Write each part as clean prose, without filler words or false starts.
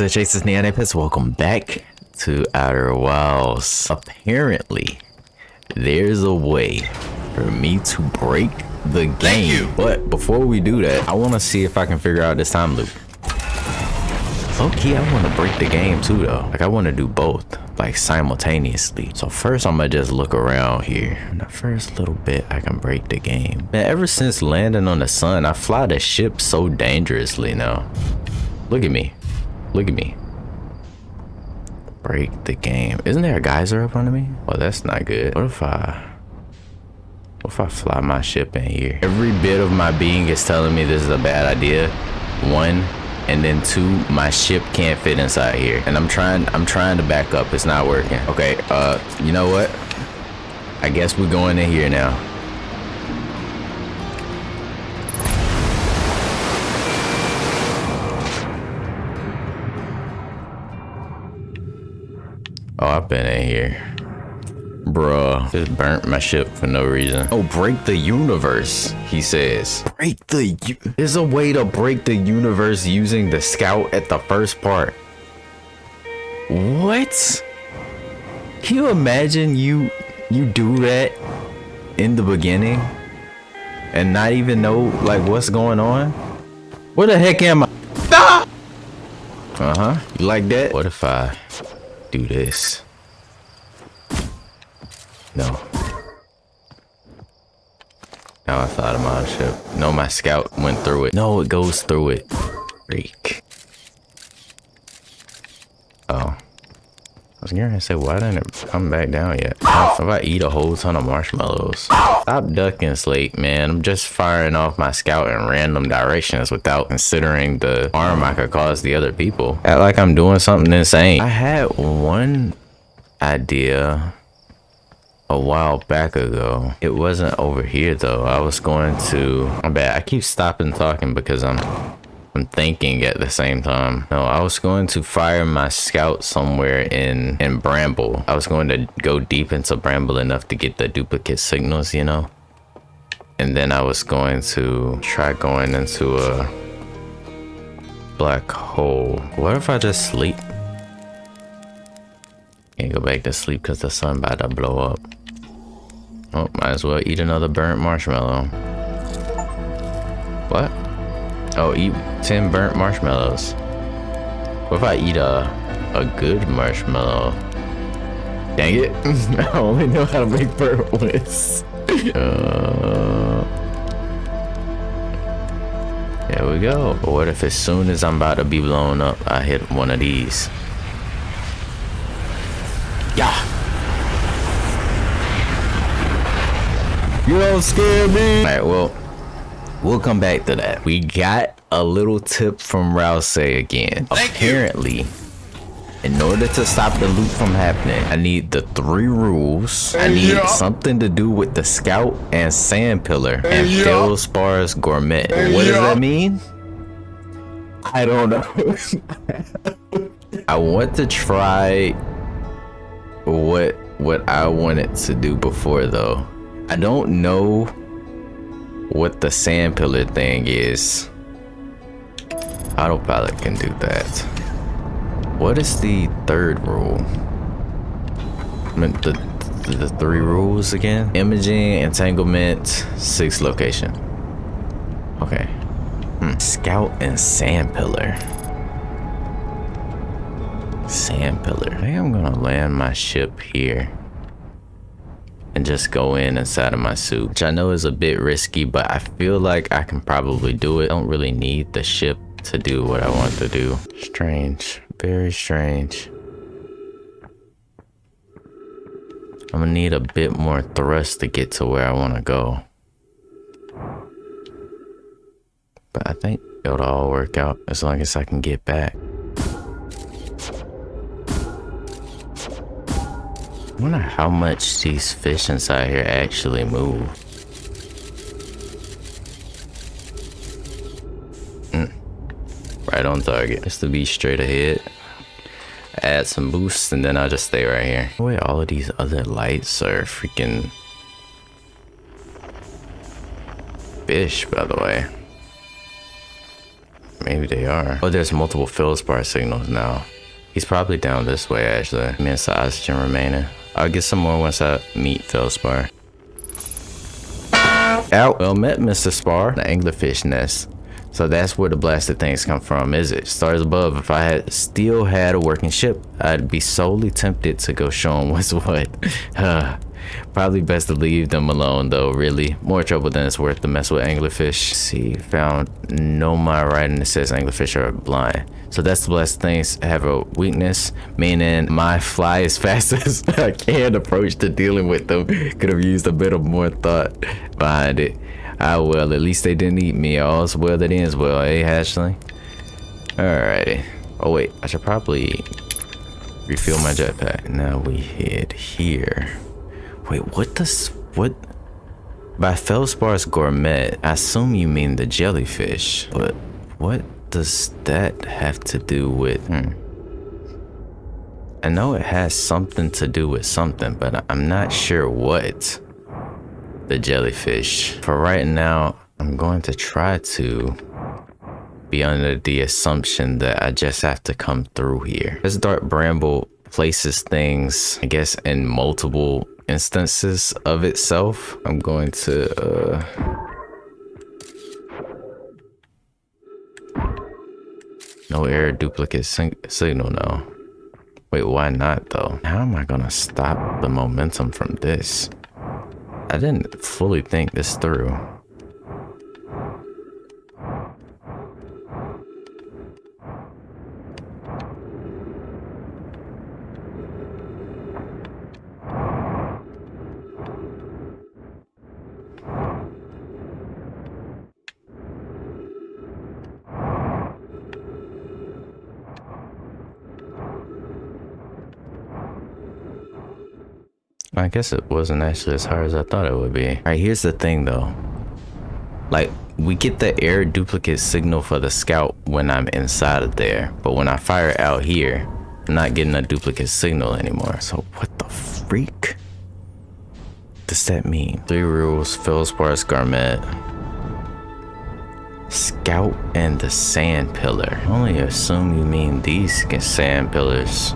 to Chase's Neonapis. Welcome back to Outer Wilds. Apparently, there's a way for me to break the game. But before we do that, I want to see if I can figure out this time loop. Low-key, I want to break the game too, though. Like, I want to do both, like, simultaneously. So first, I'm gonna just look around here. In the first little bit, I can break the game. Man, ever since landing on the sun, I fly the ship so dangerously now. Look at me. Look at me. Break the game. Isn't there a geyser up under me? Oh, that's not good. What if I fly my ship in here? Every bit of my being is telling me this is a bad idea. One, and then two, my ship can't fit inside here. And I'm trying to back up. It's not working. Okay, you know what? I guess we're going in here now. Oh, I've been in here. Bruh, just burnt my ship for no reason. Oh, break the universe, he says. There's a way to break the universe using the scout at the first part. What? Can you imagine you do that in the beginning and not even know like what's going on? Where the heck am I? Ah! You like that? What if I do this? No. Now I thought of my ship. No, my scout went through it. No, it goes through it. Freak. Oh. I was gonna say, why didn't it come back down yet? If I eat a whole ton of marshmallows. Stop ducking, Slate, man. I'm just firing off my scout in random directions without considering the harm I could cause the other people. Act like I'm doing something insane. I had one idea a while back ago. It wasn't over here though. I was going to, my bad, I keep stopping talking because I'm thinking at the same time. No, I was going to fire my scout somewhere in Bramble. I was going to go deep into Bramble enough to get the duplicate signals, you know? And then I was going to try going into a black hole. What if I just sleep? Can't go back to sleep because the sun about to blow up. Oh, might as well eat another burnt marshmallow. What? Oh, eat 10 burnt marshmallows. What if I eat a good marshmallow? Dang it. I only know how to make burnt ones. There we go. But what if as soon as I'm about to be blown up, I hit one of these? Yeah. You don't scare me. All right, well, we'll come back to that. We got a little tip from Rouse again. Apparently, in order to stop the loop from happening, I need the 3 rules. I need something to do with the scout and sand pillar and Feldspars gourmet. What does that mean? I don't know. I want to try what I wanted to do before though. I don't know what the sand pillar thing is. Autopilot can do that. What is the 3rd rule? I mean, the 3 rules again? Imaging, entanglement, 6 location. Okay. Scout and sand pillar. Sand pillar. I think I'm gonna land my ship here and just go inside of my suit, which I know is a bit risky, but I feel like I can probably do it. I don't really need the ship to do what I want to do. Strange, very strange. I'm gonna need a bit more thrust to get to where I want to go, but I think it'll all work out as long as I can get back. I wonder how much these fish inside here actually move. Right on target. Just to be straight ahead. Add some boost and then I'll just stay right here. Wait, all of these other lights are freaking fish, by the way. Maybe they are. Oh, there's multiple feldspar signals now. He's probably down this way, actually. Means the oxygen remaining. I'll get some more once I meet feldspar. Out. Well met, Mr. Spar. The anglerfish nest. So that's where the blasted things come from, is it? Stars above. If I still had a working ship, I'd be solely tempted to go show them what's what. Probably best to leave them alone, though, really. More trouble than it's worth to mess with anglerfish. Let's see, found no my writing that says anglerfish are blind. So that's the blasted things have a weakness, meaning my fly as fast as I can approach to dealing with them. Could have used a bit of more thought behind it. Ah well, at least they didn't eat me. All's well that ends well, eh, Ashley? Alrighty. Oh wait, I should probably refill my jetpack. Now we head here. Wait, what? By Feldspar's gourmet, I assume you mean the jellyfish. But what does that have to do with? I know it has something to do with something, but I'm not sure what. The jellyfish. For right now, I'm going to try to be under the assumption that I just have to come through here. This dark bramble places things, I guess, in multiple instances of itself. I'm going to no error duplicate signal, no. Wait, why not though? How am I gonna stop the momentum from this? I didn't fully think this through. I guess it wasn't actually as hard as I thought it would be. All right, here's the thing though. Like, we get the error duplicate signal for the scout when I'm inside of there, but when I fire it out here, I'm not getting a duplicate signal anymore. So what the freak does that mean? 3 rules, Feldspar's garment, scout, and the sand pillar. I only assume you mean these sand pillars.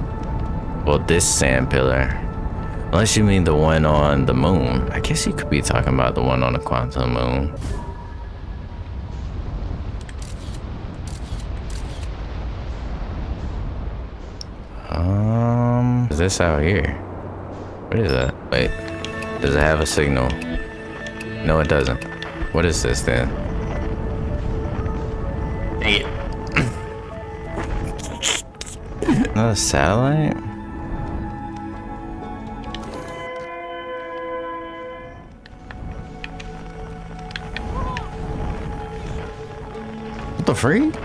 Well, this sand pillar. Unless you mean the one on the moon. I guess you could be talking about the one on the quantum moon. Is this out here? What is that? Wait, does it have a signal? No, it doesn't. What is this then? Dang it. Another satellite? What the freak?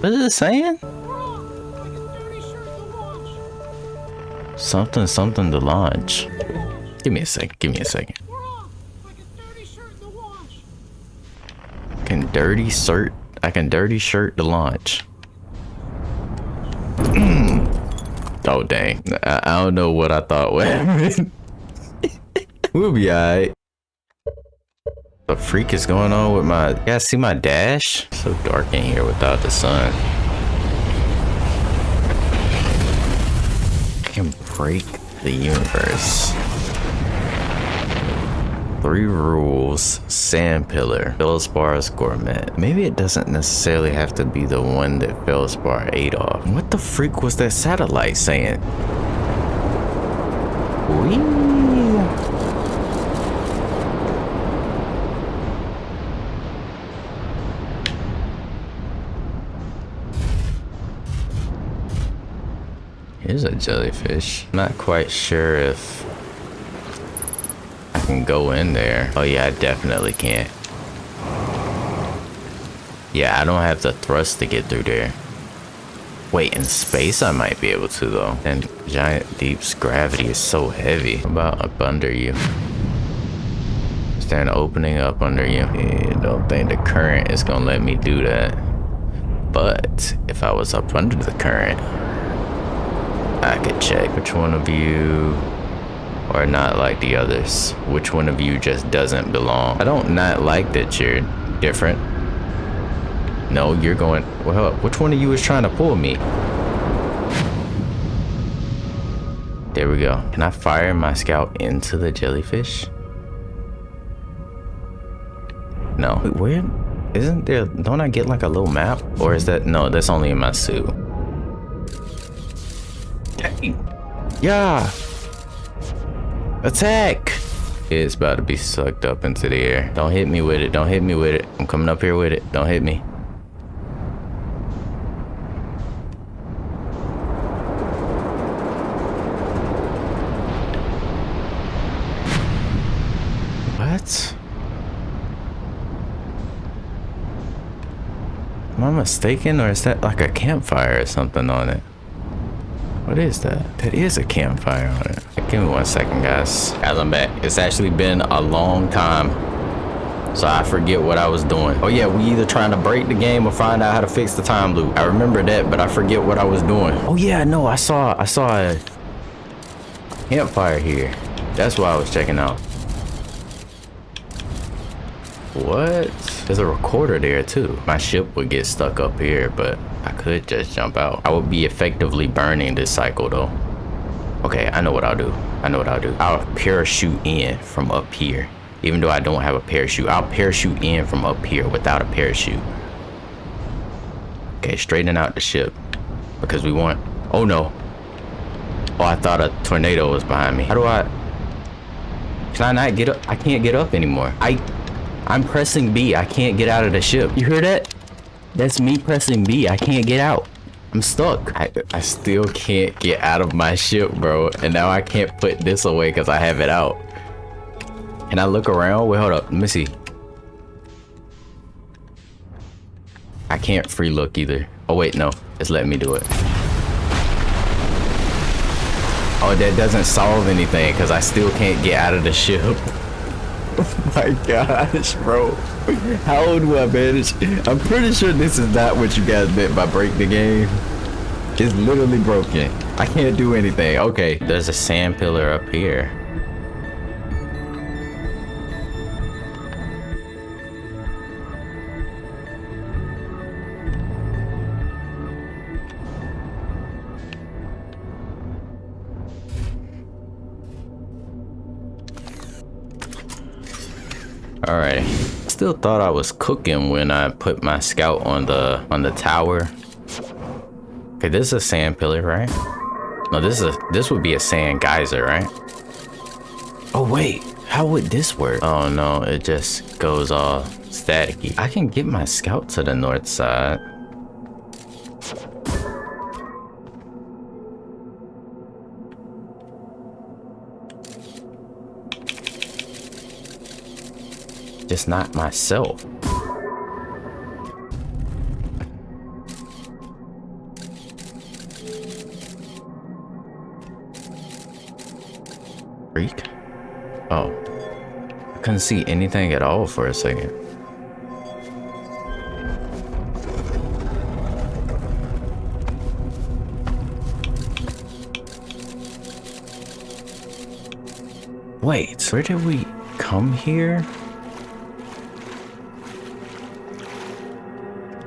What is it saying? Something to launch. Give me a second. I can dirty shirt the launch. Oh dang. I don't know what I thought would happen. We'll be alright. The freak is going on with my... You guys see my dash? It's so dark in here without the sun. I can break the universe. 3 rules, sand pillar, Feldspar's gourmet. Maybe it doesn't necessarily have to be the one that Feldspar ate off. What the freak was that satellite saying? Whee! Here's a jellyfish. Not quite sure if I can go in there. Oh yeah, I definitely can't. Yeah, I don't have the thrust to get through there. Wait, in space I might be able to though. And giant deep's gravity is so heavy. How about up under you? Is there an opening up under you? I don't think the current is gonna let me do that. But if I was up under the current, I could check. Which one of you are not like the others? Which one of you just doesn't belong? I don't not like that you're different. No, you're going, well, which one of you is trying to pull me? There we go. Can I fire my scout into the jellyfish? No. Wait, where? Isn't there, don't I get like a little map? Or is that, no, that's only in my suit. Dang. Yeah. Attack. It's about to be sucked up into the air. Don't hit me with it. Don't hit me with it. I'm coming up here with it. Don't hit me. What? Am I mistaken, or is that like a campfire or something on it? What is that? That is a campfire on it. Give me 1 second, guys. As I'm back, it's actually been a long time, so I forget what I was doing. Oh yeah, we either trying to break the game or find out how to fix the time loop. I remember that, but I forget what I was doing. Oh yeah, no, I saw a campfire here. That's why I was checking out. What? There's a recorder there too. My ship would get stuck up here, but I could just jump out. I would be effectively burning this cycle though. Okay, I know what I'll do. I'll parachute in from up here. Even though I don't have a parachute, I'll parachute in from up here without a parachute. Okay, straighten out the ship. Because we want, oh no. Oh, I thought a tornado was behind me. How do I, can I not get up? I can't get up anymore. I'm pressing B. I can't get out of the ship. You hear that? That's me pressing B. I can't get out. I'm stuck. I still can't get out of my ship, bro. And now I can't put this away because I have it out. Can I look around? Wait, hold up. Let me see. I can't free look either. Oh, wait, no. It's letting me do it. Oh, that doesn't solve anything because I still can't get out of the ship. Oh my gosh, bro. How do I manage? I'm pretty sure this is not what you guys meant by break the game. It's literally broken. I can't do anything. Okay, there's a sand pillar up here. Alright. Still thought I was cooking when I put my scout on the tower. Okay, this is a sand pillar, right? No, this would be a sand geyser, right? Oh wait, how would this work? Oh no, it just goes all staticky. I can get my scout to the north side. Just not myself. Freak. Oh, I couldn't see anything at all for a second. Wait, where did we come here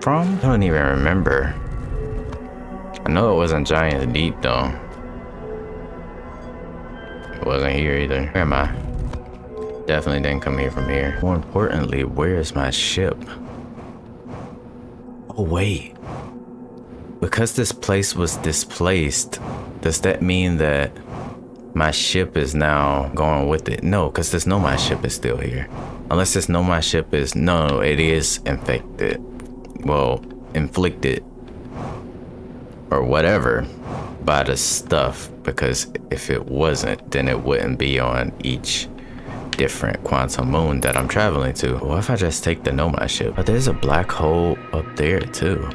from? I don't even remember. I know it wasn't Giant Deep though. It wasn't here either. Where am I? Definitely didn't come here from here. More importantly, where is my ship? Oh wait. Because this place was displaced, does that mean that my ship is now going with it? No, because this Nomad ship is still here. Unless this Nomad ship is, no, it is infected. Well, inflicted or whatever by the stuff, because if it wasn't, then it wouldn't be on each different quantum moon that I'm traveling to. What if I just take the Nomad ship? But there's a black hole up there too.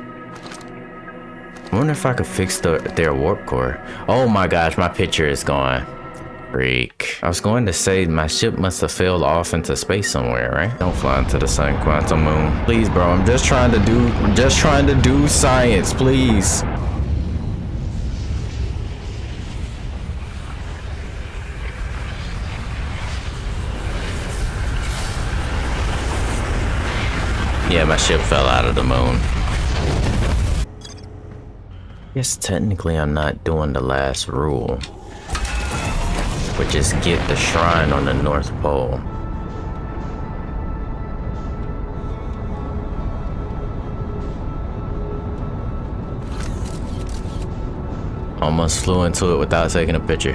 I wonder if I could fix their warp core. Oh my gosh, my picture is gone. Freak. I was going to say my ship must have failed off into space somewhere, right? Don't fly into the sun, quantum moon. Please, bro, I'm just trying to do science, please. Yeah, my ship fell out of the moon. Guess technically I'm not doing the last rule, which is get the shrine on the North Pole. Almost flew into it without taking a picture.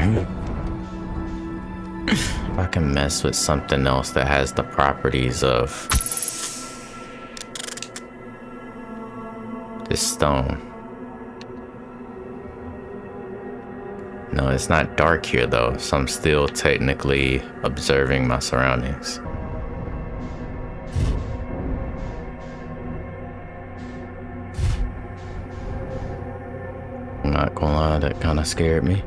If I can mess with something else that has the properties of this stone. No, it's not dark here though, so I'm still technically observing my surroundings. I'm not gonna lie, that kind of scared me.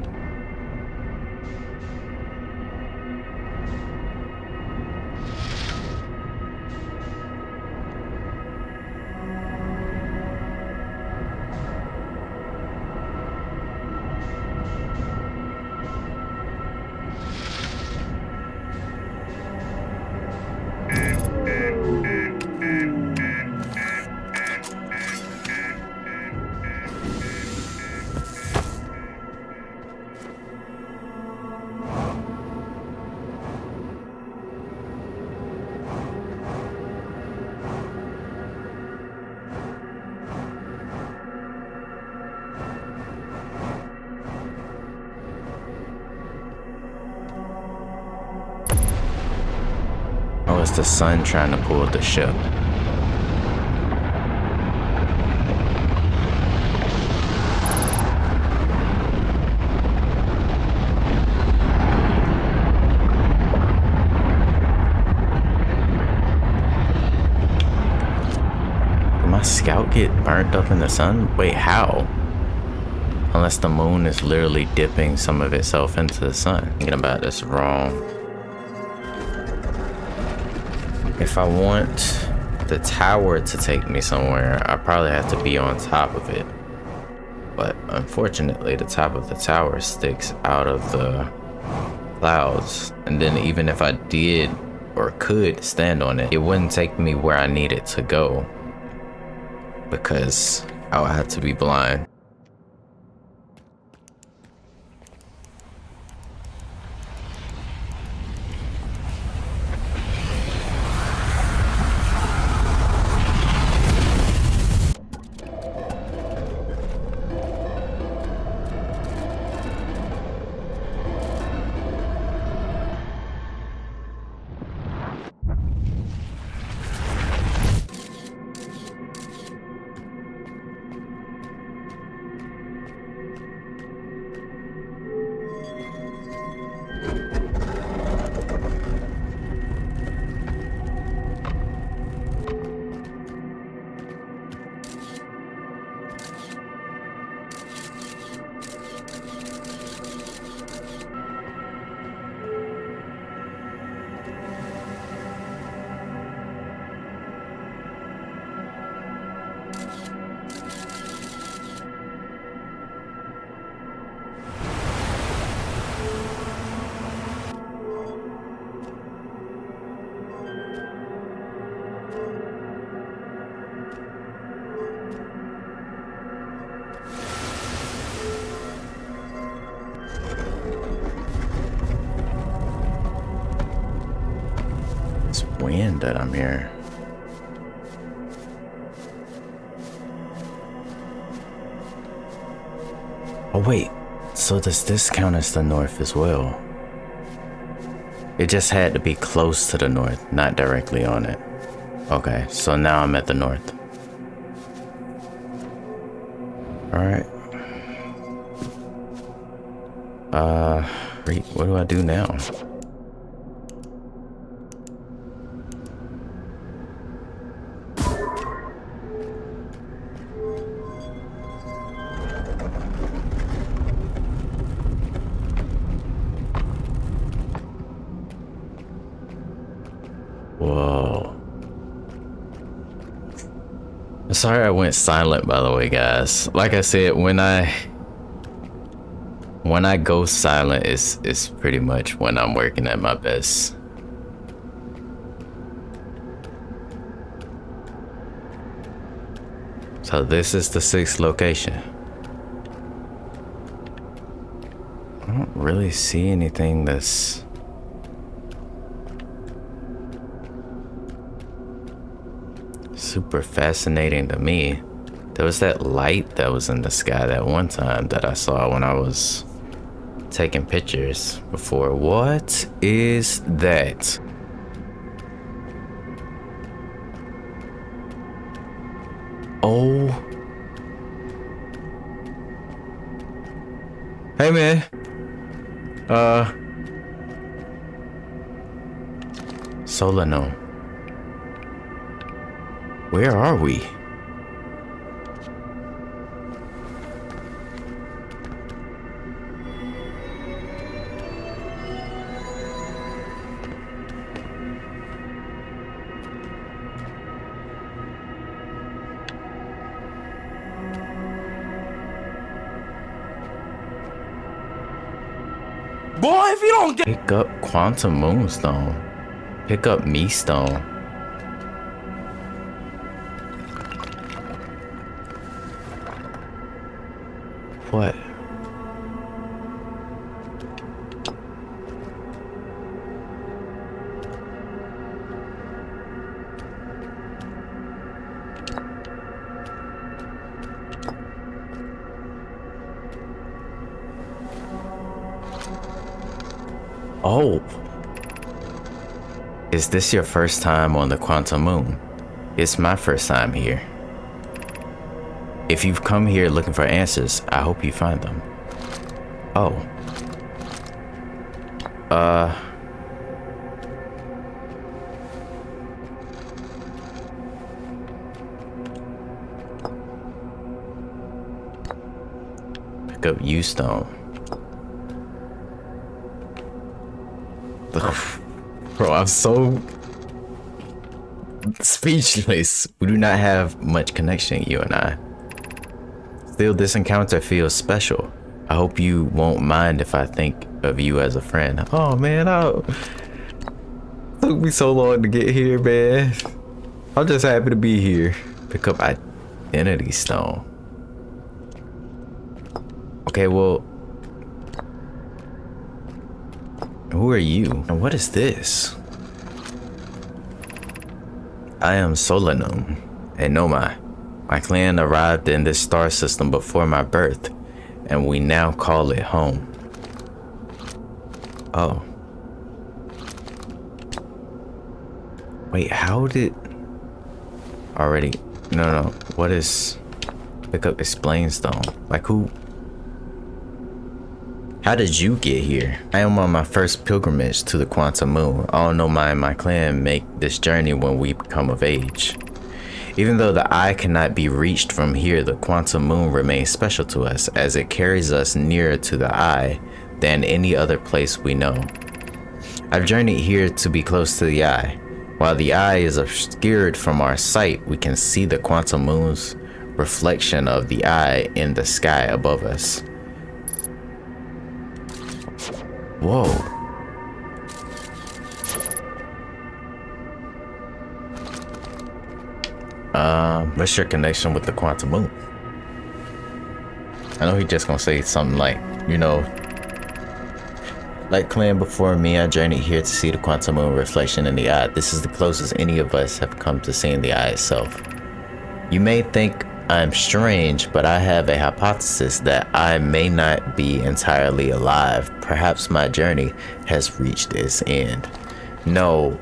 Oh, it's the sun trying to pull the ship. Did my scout get burnt up in the sun? Wait, how? Unless the moon is literally dipping some of itself into the sun. Thinking about this wrong. If I want the tower to take me somewhere, I probably have to be on top of it. But unfortunately, the top of the tower sticks out of the clouds. And then even if I did or could stand on it, it wouldn't take me where I needed to go because I would have to be blind. Wind that I'm here. Oh wait, so does this count as the north as well? It just had to be close to the north, not directly on it. Okay, so now I'm at the north. Alright. Great, what do I do now? Whoa. Sorry I went silent, by the way, guys. Like I said, when I go silent, it's pretty much when I'm working at my best. So this is the 6th location. I don't really see anything that's super fascinating to me. There was that light that was in the sky that one time that I saw when I was taking pictures before. What is that? Oh. Hey man. Solano. Where are we? Boy, if you don't get— Pick up Quantum Moonstone. Pick up Me Stone. What? Oh. Is this your first time on the Quantum Moon? It's my first time here. If you've come here looking for answers, I hope you find them. Oh. Pick up U-Stone. Bro, I'm so speechless. We do not have much connection, you and I. Still, this encounter feels special. I hope you won't mind if I think of you as a friend. Oh man, it took me so long to get here, man. I'm just happy to be here. Pick up Identity Stone. Okay, well, who are you? And what is this? I am Solanum, and Noma. My clan arrived in this star system before my birth, and we now call it home. Oh. Wait, how did... Already... No. What is... Pick up Explain Stone? Like who... How did you get here? I am on my first pilgrimage to the Quantum Moon. All Noma and my clan make this journey when we become of age. Even though the eye cannot be reached from here, the Quantum Moon remains special to us as it carries us nearer to the eye than any other place we know. I've journeyed here to be close to the eye. While the eye is obscured from our sight, we can see the Quantum Moon's reflection of the eye in the sky above us. Whoa. What's your connection with the Quantum Moon? I know he's just gonna say something like, you know, like clan before me, I journeyed here to see the Quantum Moon reflection in the eye. This is the closest any of us have come to seeing the eye itself. You may think I'm strange, but I have a hypothesis that I may not be entirely alive. Perhaps my journey has reached its end. No,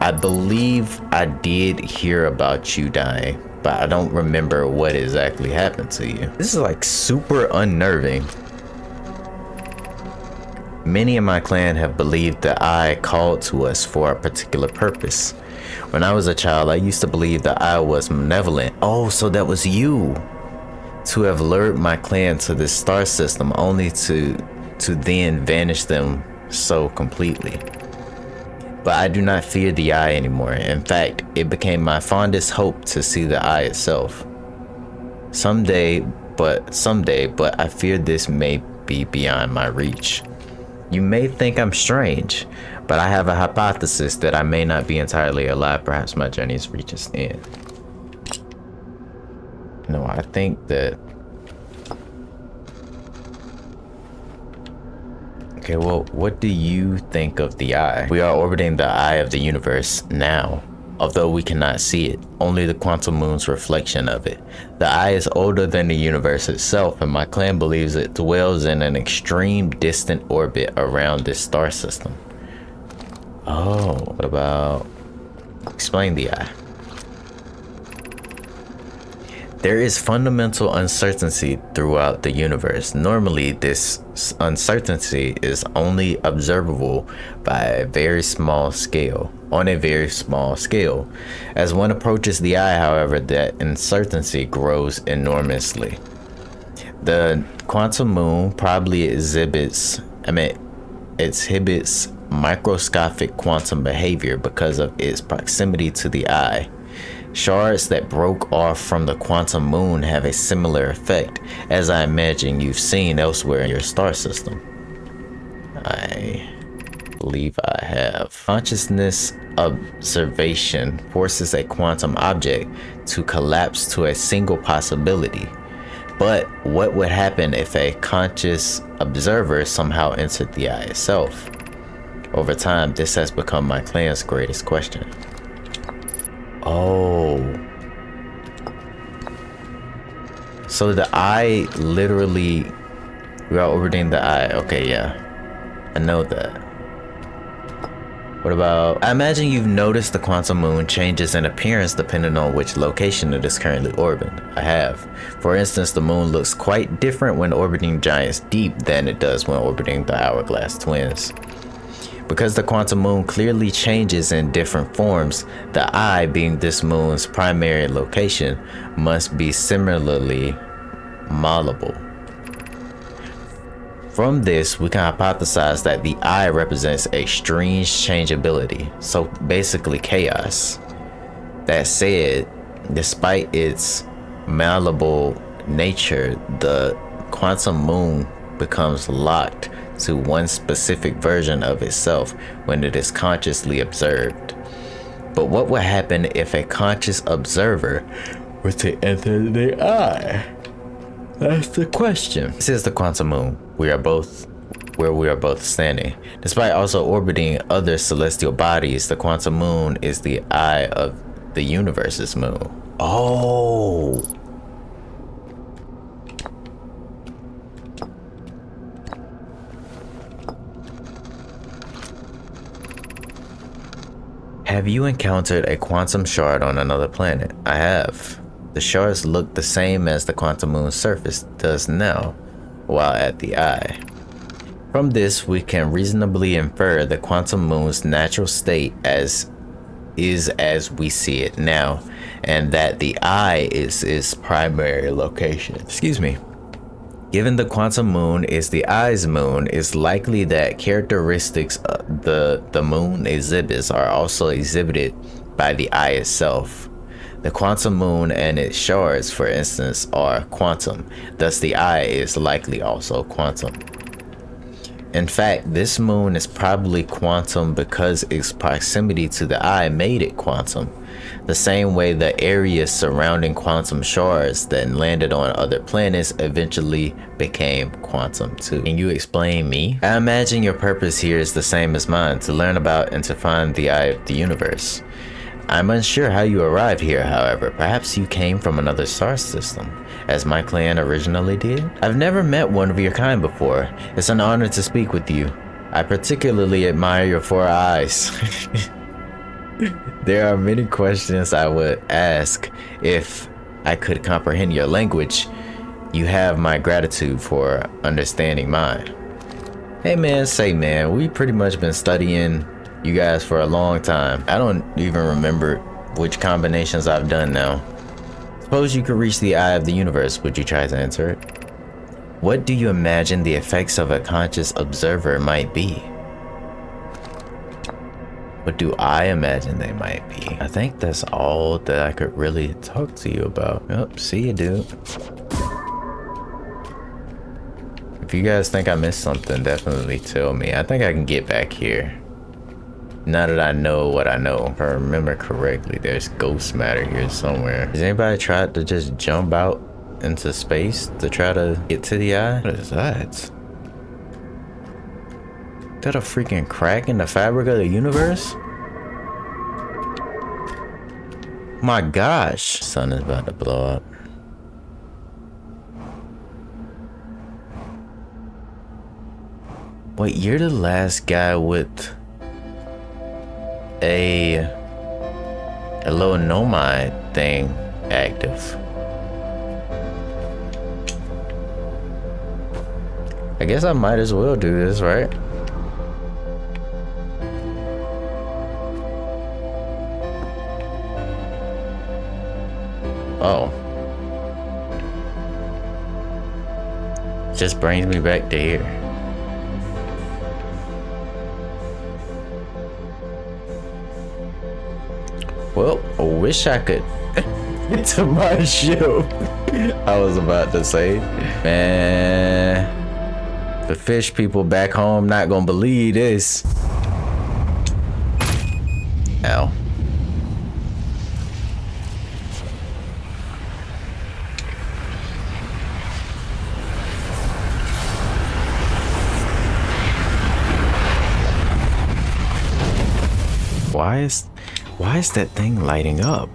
I believe I did hear about you dying, but I don't remember what exactly happened to you. This is like super unnerving. Many in my clan have believed the eye called to us for a particular purpose. When I was a child, I used to believe the eye was malevolent. Oh, so that was you. To have lured my clan to this star system only to then vanish them so completely. But I do not fear the eye anymore. In fact, it became my fondest hope to see the eye itself. Someday, but I fear this may be beyond my reach. You may think I'm strange, but I have a hypothesis that I may not be entirely alive. Perhaps my journey has reached its end. No, I think that... Okay, well, what do you think of the eye? We are orbiting the eye of the universe now. Although we cannot see it, only the quantum moon's reflection of it. The eye is older than the universe itself, and my clan believes it dwells in an extreme distant orbit around this star system. Oh, what about... Explain the eye. There is fundamental uncertainty throughout the universe. Normally, this uncertainty is only observable by a very small scale, on a very small scale. As one approaches the eye, however, that uncertainty grows enormously. The quantum moon probably exhibits microscopic quantum behavior because of its proximity to the eye. Shards that broke off from the quantum moon have a similar effect, as I imagine you've seen elsewhere in your star system. I believe I have. Consciousness observation forces a quantum object to collapse to a single possibility. But what would happen if a conscious observer somehow entered the eye itself? Over time, this has become my clan's greatest question. Oh. So the eye literally... We are orbiting the eye. Okay, yeah. I know that. What about... I imagine you've noticed the quantum moon changes in appearance depending on which location it is currently orbiting. I have. For instance, the moon looks quite different when orbiting Giants Deep than it does when orbiting the Hourglass Twins. Because the quantum moon clearly changes in different forms, the eye, being this moon's primary location, must be similarly malleable. From this, we can hypothesize that the eye represents a strange changeability, so basically chaos. That said, despite its malleable nature, the quantum moon becomes locked to one specific version of itself when it is consciously observed. But what would happen if a conscious observer were to enter the eye? That's the question. This is the quantum moon. We are both where we are both standing. Despite also orbiting other celestial bodies, the quantum moon is the eye of the universe's moon. Oh. Have you encountered a quantum shard on another planet? I have. The shards look the same as the quantum moon's surface does now, while at the eye. From this, we can reasonably infer the quantum moon's natural state as we see it now, and that the eye is its primary location. Excuse me. Given the quantum moon is the eye's moon, it's likely that characteristics the moon exhibits are also exhibited by the eye itself. The quantum moon and its shards, for instance, are quantum, thus the eye is likely also quantum. In fact, this moon is probably quantum because its proximity to the eye made it quantum, the same way the areas surrounding quantum shards that landed on other planets eventually became quantum too. Can you explain me? I imagine your purpose here is the same as mine, to learn about and to find the eye of the universe. I'm unsure how you arrived here, however. Perhaps you came from another star system, as my clan originally did? I've never met one of your kind before. It's an honor to speak with you. I particularly admire your 4 eyes. There are many questions I would ask if I could comprehend your language. You have my gratitude for understanding mine. Hey man, we pretty much been studying you guys for a long time. I don't even remember which combinations I've done now. Suppose you could reach the eye of the universe. Would you try to enter it? What do you imagine the effects of a conscious observer might be? What do I imagine they might be? I think that's all that I could really talk to you about. Yep, see you, dude. If you guys think I missed something, definitely tell me. I think I can get back here. Now that I know what I know, if I remember correctly, there's ghost matter here somewhere. Has anybody tried to just jump out into space to try to get to the eye? What is that? Is that a freaking crack in the fabric of the universe? My gosh. Sun is about to blow up. Wait, you're the last guy with a little nomad thing active. I guess I might as well do this, right? Oh. Just brings me back to here. Well, I wish I could get to my ship. I was about to say, man, the fish people back home not gonna believe this. Ow. Why is that thing lighting up?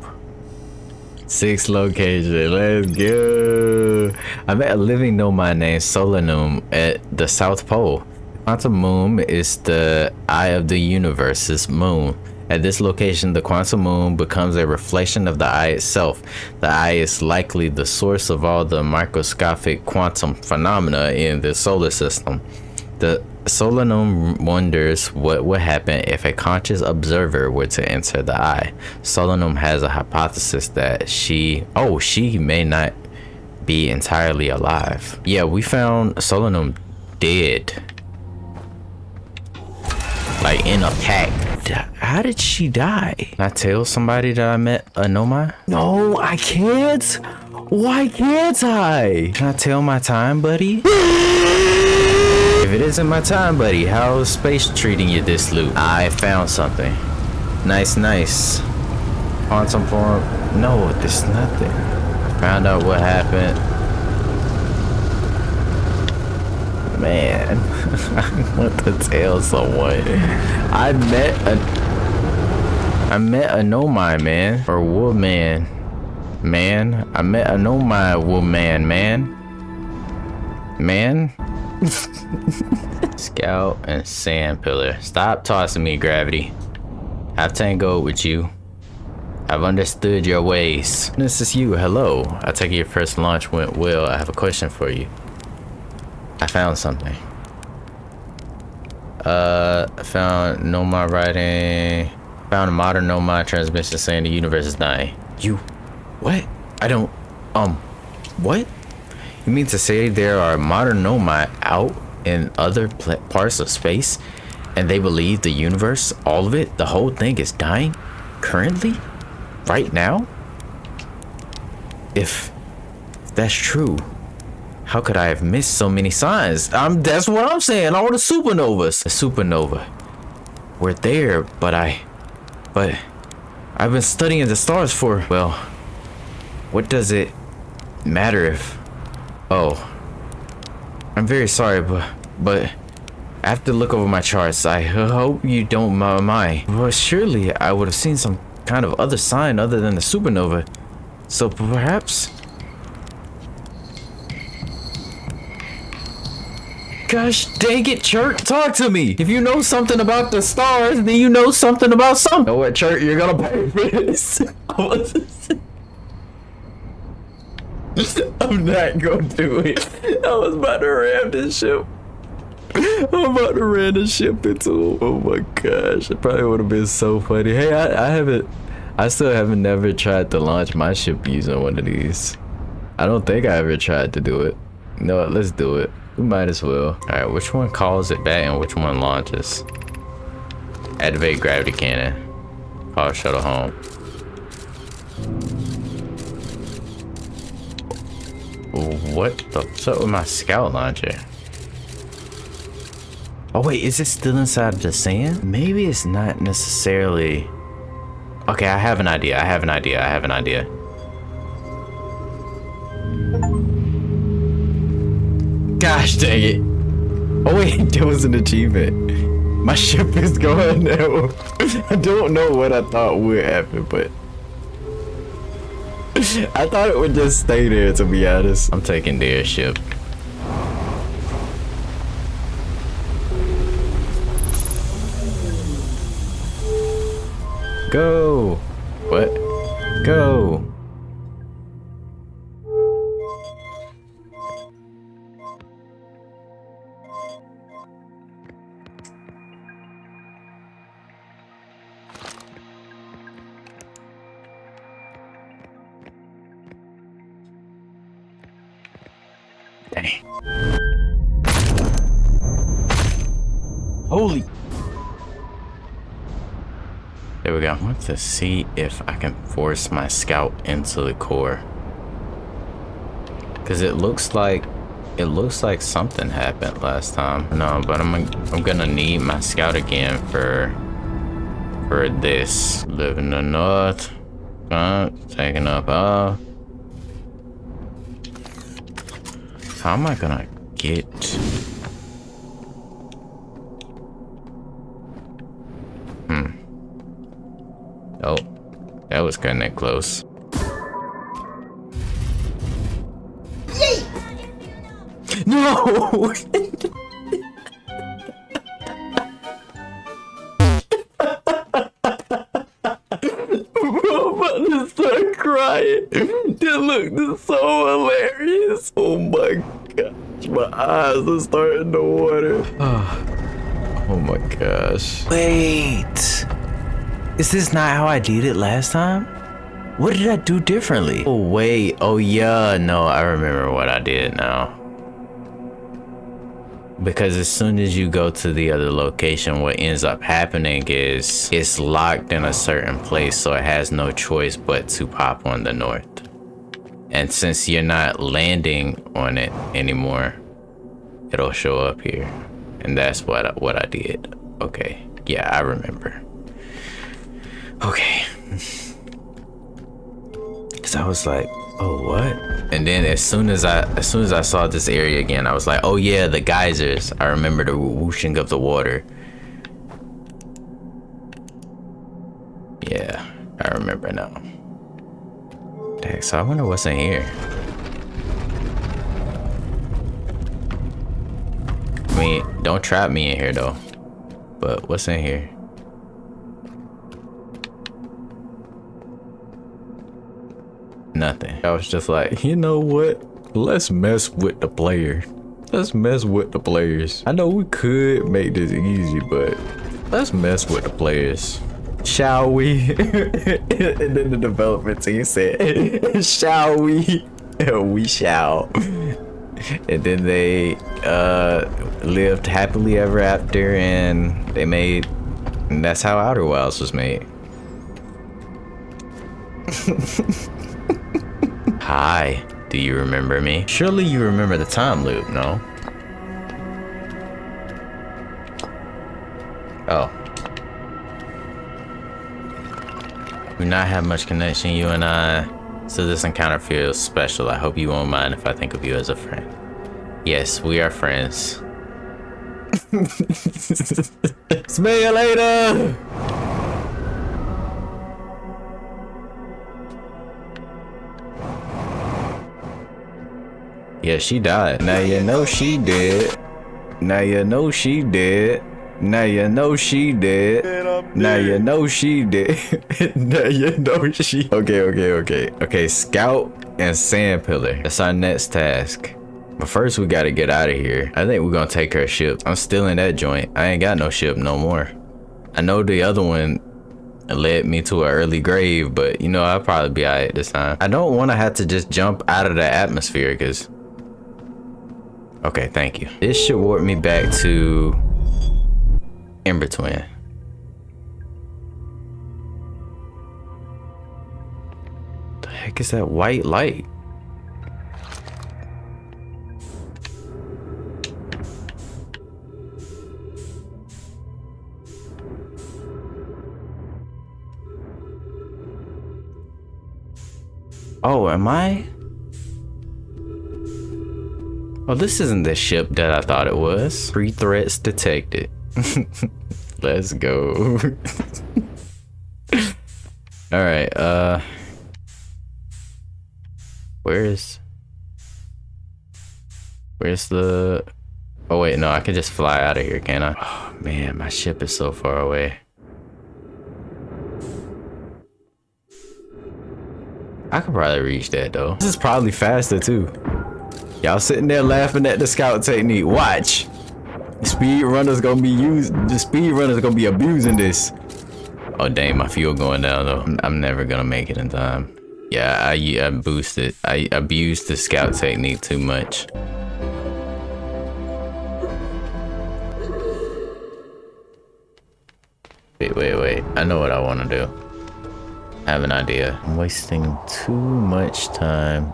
6 location, let's go. I met a living nomad named Solanum at the South Pole. Quantum moon is the eye of the universe's moon. At this location, the quantum moon becomes a reflection of the eye itself. The eye is likely the source of all the microscopic quantum phenomena in the solar system. The Solanum wonders what would happen if a conscious observer were to enter the eye. Solanum has a hypothesis that she may not be entirely alive. Yeah, we found Solanum dead. Like in a pack. How did she die? Can I tell somebody that I met a nomad? No, I can't. Why can't I? Can I tell my time, buddy? If it isn't my time, buddy, how is space treating you this loot? I found something. Nice. Quantum form. No, there's nothing. Found out what happened. Man, I want to tell someone. I met a nomad man, or woman. Man, I met a nomad woman, man. Scout and sand pillar. Stop tossing me, gravity. I've tangoed with you. I've understood your ways. This is you. Hello. I take it your first launch went well. I have a question for you. I found something. I found nomad writing. Found a modern nomad transmission saying the universe is dying. You. What? I don't. What? You mean to say there are modern nomad out in other parts of space and they believe the universe, all of it, the whole thing is dying currently? Right now? If that's true, how could I have missed so many signs? That's what I'm saying. All the supernovas. A supernova. We're there, but I've been studying the stars for, well, what does it matter if... Oh, I'm very sorry, but I have to look over my charts. I hope you don't mind. Well, surely I would have seen some kind of other sign other than the supernova. So perhaps... Gosh dang it, Chert, talk to me. If you know something about the stars, then you know something about something. You know what, Chert, you're gonna pay for this. I'm not gonna do it. I was about to ram this ship. I'm about to ram the ship into him. Oh my gosh, it probably would have been so funny. Hey, I still haven't never tried to launch my ship using one of these. I don't think I ever tried to do it. You know what, let's do it. We might as well. All right, which one calls it back and which one launches? Activate gravity cannon. Call shuttle home. What's up with my scout launcher? Oh wait, is it still inside the sand? Maybe it's not necessarily. Okay, I have an idea. I have an idea. I have an idea. Gosh dang it. Oh wait, there was an achievement. My ship is going now. I don't know what I thought would happen, but I thought it would just stay there, to be honest. I'm taking their ship. Go. What? Go. Dang. Holy. There we go. I want to see if I can force my scout into the core. Cause it looks like something happened last time. No, but I'm gonna need my scout again for this. Live in the north. Taking up off. How am I gonna get? Oh, that was kind of close. No! I'm about to start crying. That looked so hilarious. Oh my gosh, my eyes are starting to water. Oh my gosh. Wait. Is this not how I did it last time? What did I do differently? Oh wait, oh yeah, no, I remember what I did now. Because as soon as you go to the other location, what ends up happening is it's locked in a certain place, so it has no choice but to pop on the north. And since you're not landing on it anymore, it'll show up here. And that's what I did. Okay, yeah, I remember. Okay. Cause I was like, oh what? And then as soon as I saw this area again, I was like, oh yeah, the geysers. I remember the whooshing of the water. Yeah, I remember now. Dang, so I wonder what's in here. I mean, don't trap me in here though. But what's in here? Nothing. I was just like, you know what? Let's mess with the player. Let's mess with the players. I know we could make this easy, but let's mess with the players. Shall we? And then the development team said, shall we? We shall. And then they lived happily ever after, and and that's how Outer Wilds was made. Hi, do you remember me? Surely you remember the time loop, no? Oh. We not have much connection, you and I, so this encounter feels special. I hope you won't mind if I think of you as a friend. Yes, we are friends. Smell you later! Yeah, she died. Now you know she did. Now you know she did. Now you know she did. Now you know she did. Now you know she. Okay. Scout and sand pillar. That's our next task. But first we gotta get out of here. I think we're gonna take her ship. I'm still in that joint. I ain't got no ship no more. I know the other one led me to an early grave, but you know, I'll probably be alright this time. I don't want to have to just jump out of the atmosphere because. Okay, thank you. This should warp me back to Ember Twin. The heck is that white light? Oh, am I? Oh, this isn't the ship that I thought it was. 3 threats detected. Let's go. All right, where's the, oh wait, no, I can just fly out of here, can I? Oh man, my ship is so far away. I could probably reach that though. This is probably faster too. Y'all sitting there laughing at the scout technique. Watch. Speedrunners gonna be the speedrunners gonna be abusing this. Oh dang, my fuel going down though. I'm never gonna make it in time. Yeah, I boosted. I abused the scout technique too much. Wait. I know what I want to do. I have an idea. I'm wasting too much time.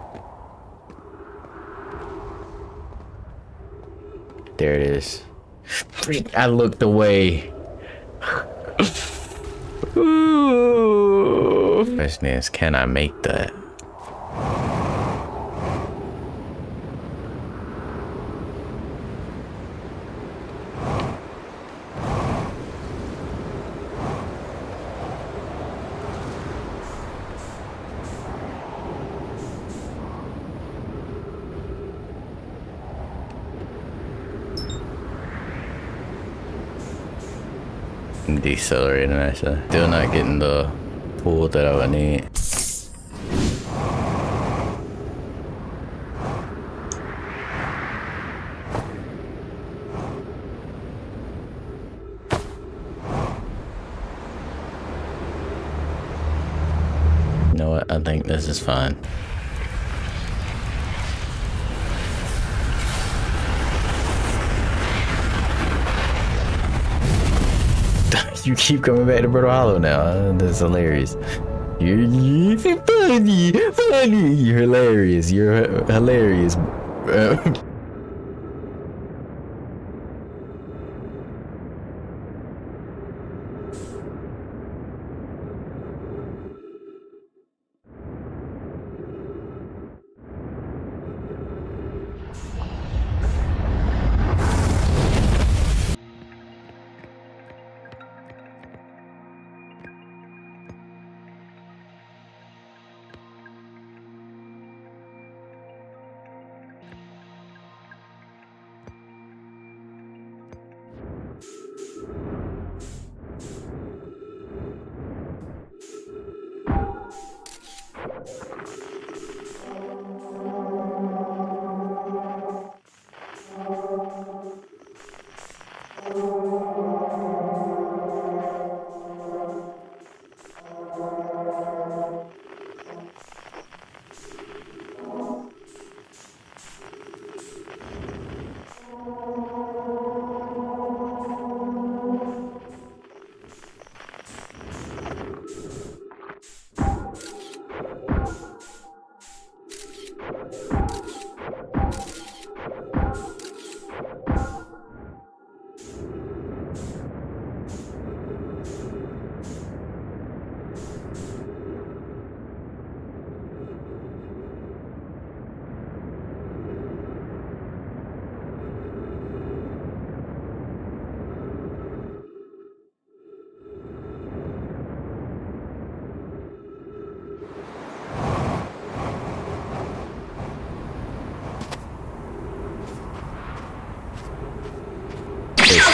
There it is. Freak, I looked away. Ooh. Question is, can I make that? Decelerating actually. Still not getting the pull that I would need. You know what? I think this is fine. You keep coming back to Brittle Hollow now. That's hilarious. You're funny. You're hilarious. You're hilarious.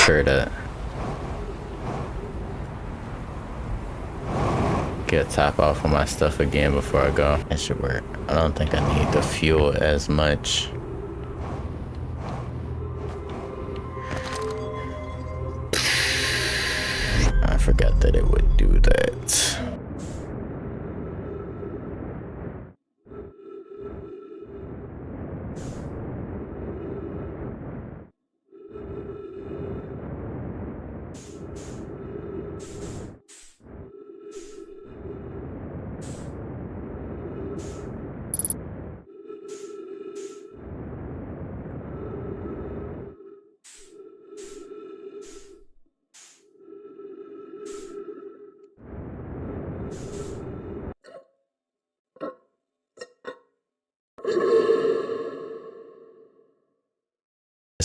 Sure to get a top off of my stuff again before I go. That should work. I don't think I need the fuel as much. I forgot that it would do that.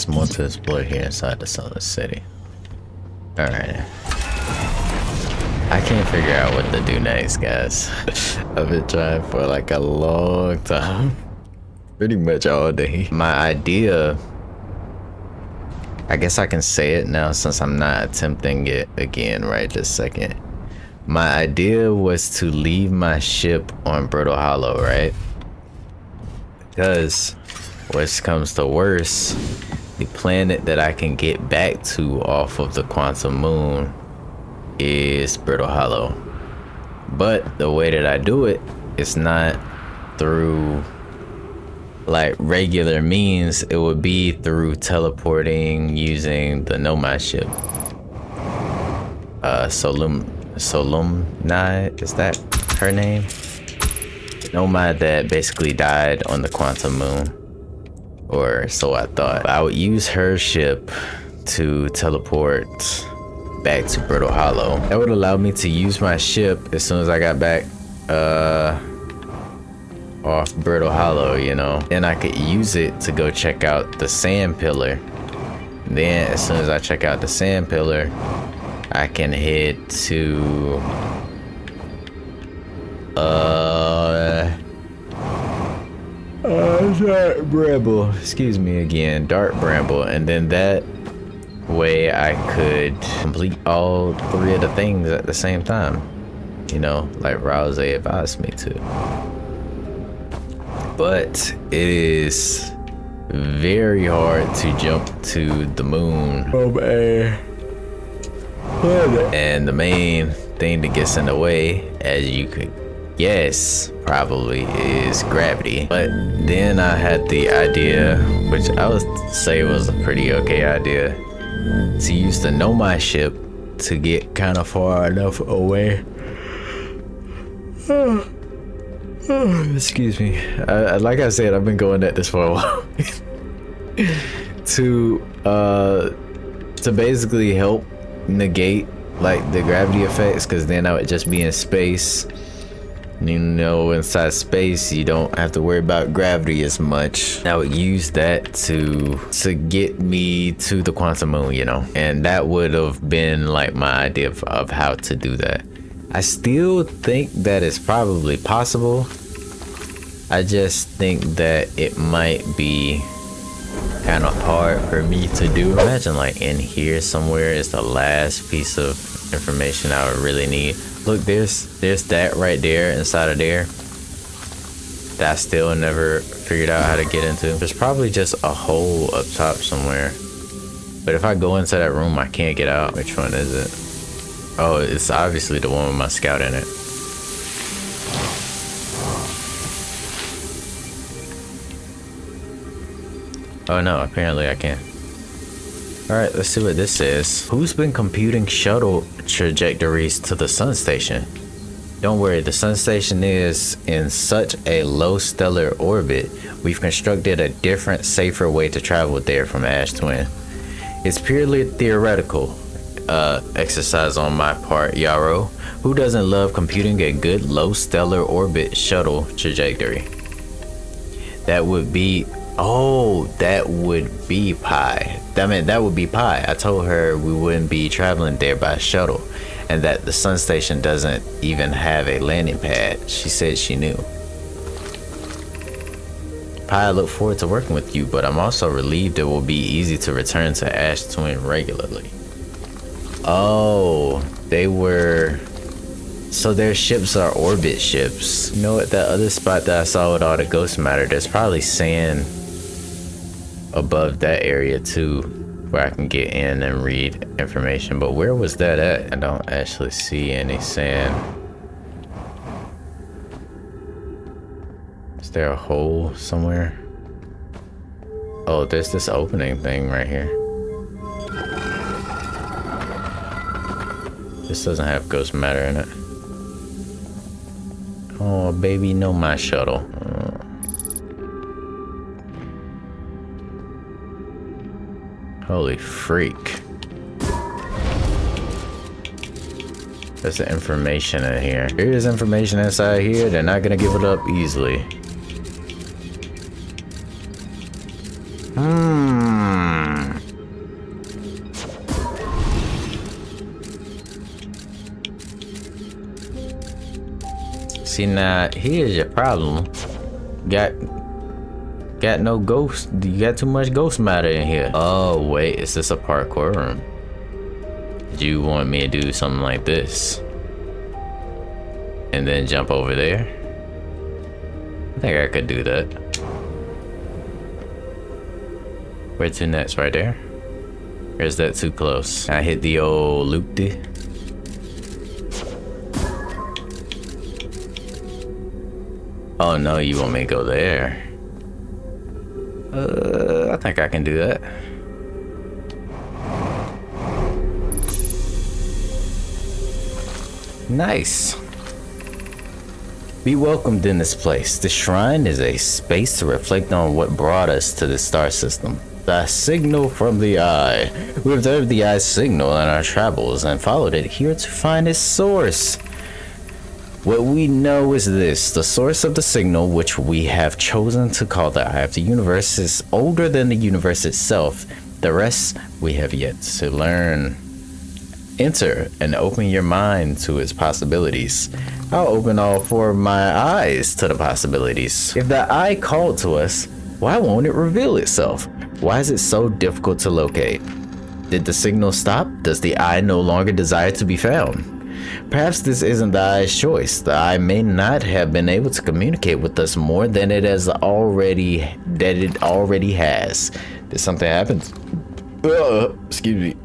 There's more to explore here inside the Sunless City. Alright. I can't figure out what to do next, guys. I've been trying for like a long time. Pretty much all day. My idea, I guess I can say it now since I'm not attempting it again right this second. My idea was to leave my ship on Brittle Hollow, right? Because worst comes to worst, the planet that I can get back to off of the Quantum Moon is Brittle Hollow. But the way that I do it, it's not through like regular means. It would be through teleporting using the Nomad ship. Solumni, is that her name? Nomad that basically died on the Quantum Moon, or so I thought. I would use her ship to teleport back to Brittle Hollow. That would allow me to use my ship as soon as I got back off Brittle Hollow, you know. Then I could use it to go check out the Sand Pillar. Then as soon as I check out the Sand Pillar, I can head to Dark Bramble, excuse me again, Dark Bramble, and then that way I could complete all 3 of the things at the same time, you know, like Rouse advised me to. But it is very hard to jump to the moon from a planet, and the main thing that gets in the way, as you could guess, probably is gravity. But then I had the idea, which I would say was a pretty okay idea, to use the Nomad ship to get kind of far enough away. Excuse me. Like I said, I've been going at this for a while. to basically help negate like the gravity effects, because then I would just be in space. You know, inside space you don't have to worry about gravity as much. I would use that to get me to the Quantum Moon, you know, and that would have been like my idea of how to do that. I still think that it's probably possible. I just think that it might be kind of hard for me to do. Imagine like in here somewhere is the last piece of information I would really need. Look, there's that right there inside of there that I still never figured out how to get into. There's probably just a hole up top somewhere, but if I go into that room I can't get out. Which one is it? Oh, it's obviously the one with my scout in it. Oh no, apparently I can. Alright, let's see what this says. Who's been computing shuttle trajectories to the sun station? Don't worry, the sun station is in such a low stellar orbit, we've constructed a different, safer way to travel there from Ash Twin. It's purely theoretical exercise on my part, Yarrow. Who doesn't love computing a good low stellar orbit shuttle trajectory? That would be... Oh, that would be Pi. That would be Pi. I told her we wouldn't be traveling there by shuttle, and that the sun station doesn't even have a landing pad. She said she knew. Pi, I look forward to working with you, but I'm also relieved it will be easy to return to Ash Twin regularly. Oh, they were... So their ships are orbit ships. You know what, that other spot that I saw with all the ghost matter, there's probably sand above that area too, where I can get in and read information. But where was that at? I don't actually see any sand. Is there a hole somewhere? Oh, there's this opening thing right here. This doesn't have ghost matter in it. Oh, baby, no, my shuttle. Holy freak. There's the information in here. There is information inside here. They're not gonna give it up easily. See, now here's your problem. Got no ghost. You got too much ghost matter in here. Oh wait, is this a parkour room? Did you want me to do something like this and then jump over there? I think I could do that. Where to next? Right there? Or is that too close? I hit the old loop-de. Oh no, you want me to go there? I think I can do that. Nice. Be welcomed in this place. The shrine is a space to reflect on what brought us to the star system. The signal from the eye. We observed the eye's signal in our travels and followed it here to find its source. What we know is this: the source of the signal, which we have chosen to call the eye of the universe, is older than the universe itself. The rest we have yet to learn. Enter and open your mind to its possibilities. I'll open all four of my eyes to the possibilities. If the eye called to us, why won't it reveal itself? Why is it so difficult to locate? Did the signal stop? Does the eye no longer desire to be found? Perhaps this isn't the eye's choice. The eye may not have been able to communicate with us more than it already has. Did something happen? Excuse me.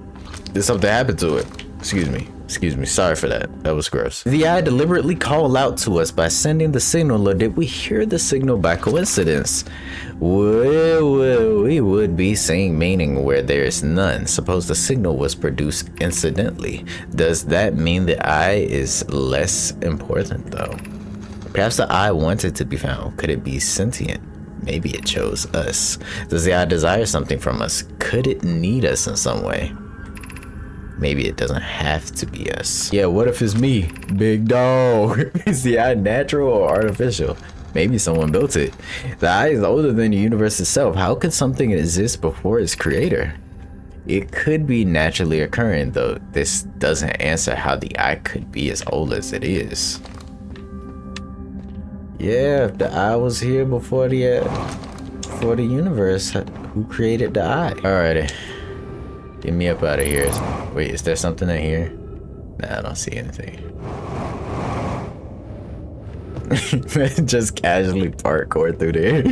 Did something happen to it? Excuse me, sorry for that. That was gross. Did the eye deliberately call out to us by sending the signal, or did we hear the signal by coincidence? Well, we would be seeing meaning where there is none. Suppose the signal was produced incidentally. Does that mean the eye is less important though? Perhaps the eye wanted to be found. Could it be sentient? Maybe it chose us. Does the eye desire something from us? Could it need us in some way? Maybe it doesn't have to be us. Yeah, what if it's me? Big dog. Is the eye natural or artificial? Maybe someone built it. The eye is older than the universe itself. How could something exist before its creator? It could be naturally occurring, though. This doesn't answer how the eye could be as old as it is. Yeah, if the eye was here before the universe, who created the eye? Alrighty. Get me up out of here. Wait, is there something in here? Nah, I don't see anything. Just casually parkour through there.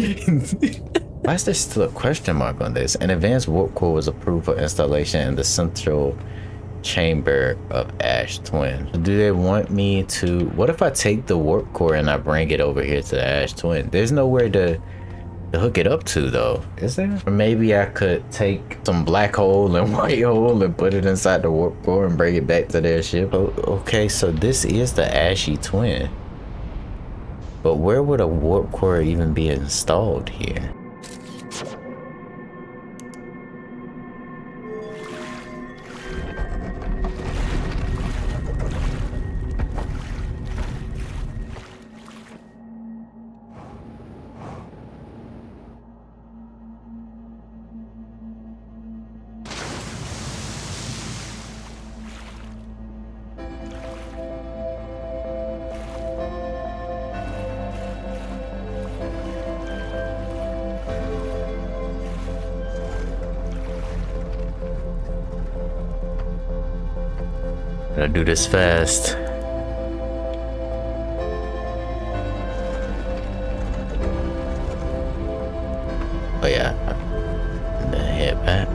Why is there still a question mark on this? An advanced warp core was approved for installation in the central chamber of Ash Twin. Do they want me to... What if I take the warp core and I bring it over here to the Ash Twin? There's nowhere to hook it up to though, is there? Or maybe I could take some black hole and white hole and put it inside the warp core and bring it back to their ship. Okay, so this is the Ashy Twin. But where would a warp core even be installed here? Gotta do this fast. Oh yeah, the head back.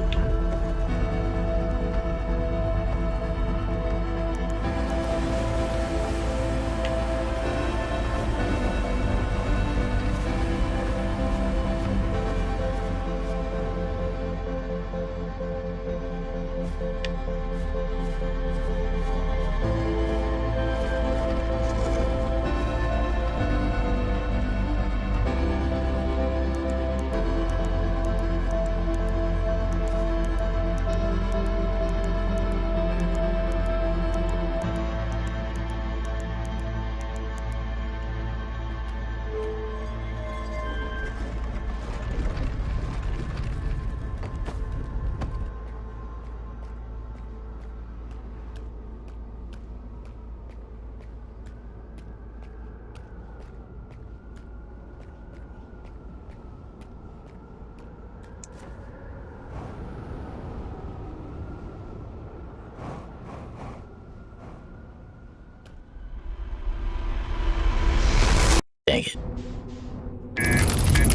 Dang it.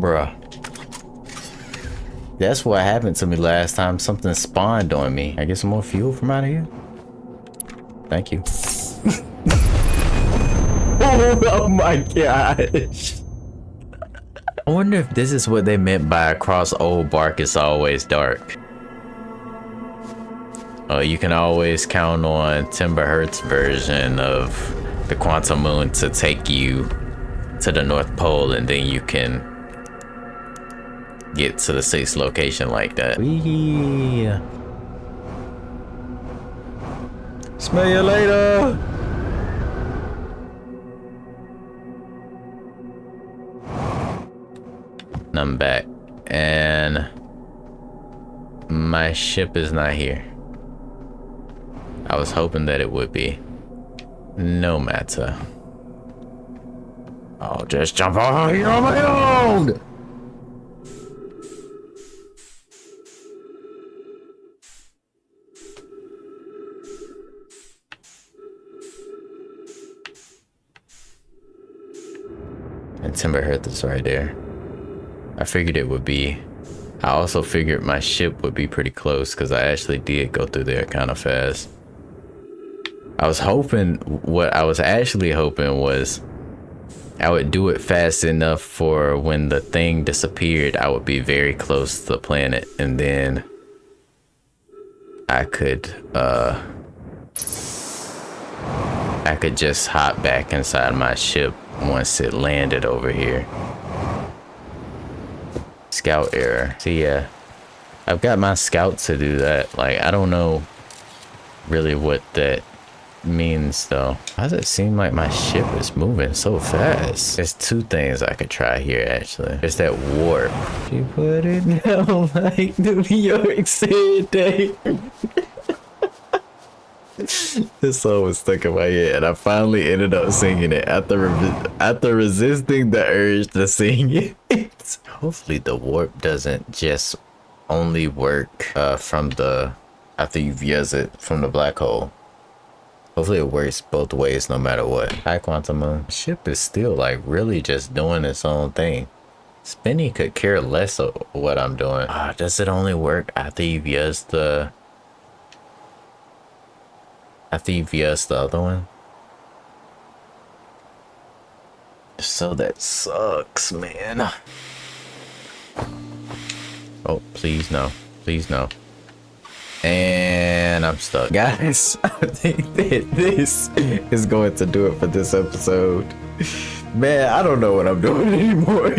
Bruh. That's what happened to me last time. Something spawned on me. I get some more fuel from out of here. Thank you. Oh my gosh. I wonder if this is what they meant by across old bark is always dark. You can always count on Timber Hurt's version of the Quantum Moon to take you to the North Pole, and then you can get to the 6th location like that. Wee. Smell you later. And I'm back, and my ship is not here. I was hoping that it would be. No matter. I'll just jump out here on my own. And Timber Hearth is right there. I figured it would be. I also figured my ship would be pretty close because I actually did go through there kind of fast. I was hoping, what I was actually hoping was I would do it fast enough for when the thing disappeared, I would be very close to the planet, and then I could just hop back inside my ship once it landed over here. Scout error. See, yeah, I've got my scout to do that. Like, I don't know really what that means though. Why does it seem like my ship is moving so fast? There's 2 things I could try here actually. There's that warp. You put it down like New York City. This song was stuck in my head, and I finally ended up singing it after resisting the urge to sing it. Hopefully the warp doesn't just only work from the after you've used it from the black hole. Hopefully it works both ways no matter what. Hi, Quantum Moon. Ship is still like really just doing its own thing. Spinny could care less of what I'm doing. Does it only work after you've used the other one? So that sucks, man. Oh, please no. Please no. And I'm stuck. Guys, I think that this is going to do it for this episode. Man, I don't know what I'm doing anymore.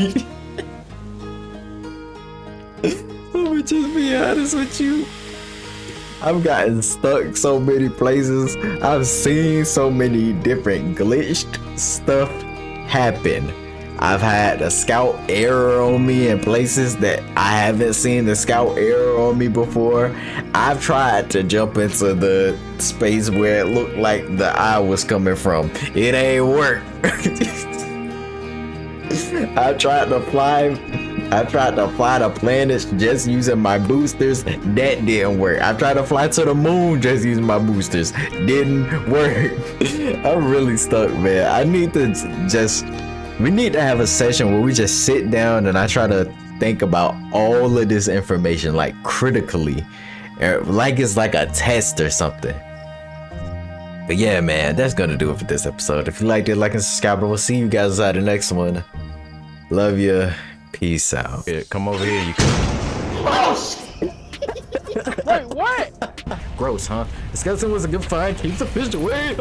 I'm gonna just be honest with you. I've gotten stuck so many places. I've seen so many different glitched stuff happen. I've had a scout error on me in places that I haven't seen the scout error on me before. I've tried to jump into the space where it looked like the eye was coming from. It ain't work. I tried to fly the planets just using my boosters. That didn't work. I tried to fly to the moon just using my boosters. Didn't work. I'm really stuck, man. I need to we need to have a session where we just sit down and I try to think about all of this information, like critically, like it's like a test or something. But yeah, man, that's gonna do it for this episode. If you liked it, like and subscribe, and we'll see you guys at the next one. Love you. Peace out. Yeah, come over here. You can. Wait, what? Gross, huh? The skeleton was a good find. Keep the fish away.